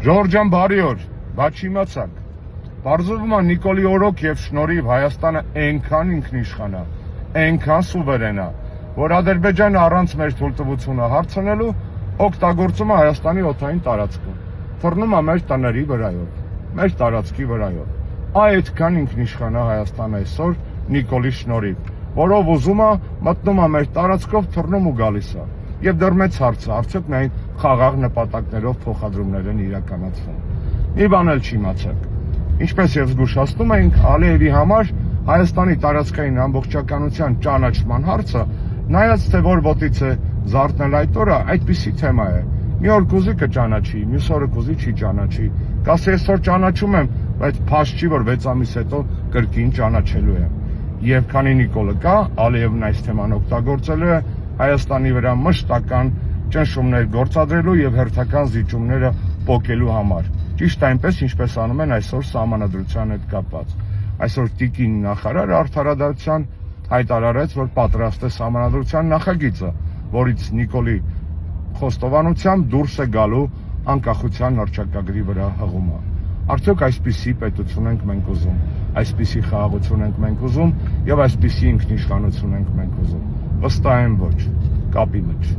Ժողովրդյան բարի օր, բայց իմացաք, պարզվում է Նիկոլի օրոք եւ շնորհիվ Հայաստանը այնքան ինքնիշխան է, այնքան սուվերեն է, որ Ադրբեջանը առանց մեր թույլտվությունը հարցնելու օգտագործում է Հայաստանի օդային տարածքը, թռնում է մեր տների վրայով, մեր տարածքի վրայով։ Այդքան ինքնիշխան է Հայաստանը այսօր Նիկոլի շնորհիվ, որով ուզում է մտնում է մեր տարածքով, թռնում ու գալիս է։ Եվ դեռ մեծ հարց է, արդյոք միայն խաղաղ նպատակներով փոխադրումներ են իրականացվում։ Մի բան էլ չիմացաք։ Ինչպես եւ զգուշացնում ենք, Ալիևի համար Հայաստանի տարածքային ամբողջականության ճանաչման հարցը, նայած թե որ ոտից է զարթնել այդ օրը, այդպիսի թեմա է։ Մի օր կուզի կճանաչի, մյուս օրը կուզի չի ճանաչի։ Կասի այսօր ճանաչում եմ, բայց փաստ չի, որ 6 ամիս հետո կրկին ճանաչելու եմ։ Եվ քանի Նիկոլը կա, Ալիևն այս թեման օգտագործելու է Հայաստանի վրա մշտական ճնշումներ գործադրելու եւ հերթական զիջումները պոկելու համար։ Ճիշտ այնպես, ինչպես անում են այսօր սահմանադրության հետ կապված։ Այսօր տիկին նախարարը արդարադատության հայտարարեց, որ պատրաստ է սահմանադրության նախագիծը, որից Նիկոլի խոստովանությամբ դուրս է գալու անկախության հռչակագրի վրա հղումը։ Արդյոք այսպիսի պետություն ենք մենք ուզում, այսպիսի խաղաղություն ենք մենք ուզում եւ այսպիսի ինքնիշխանություն ենք մենք ուզում։ Վստահ եմ ոչ, կապի մեջ։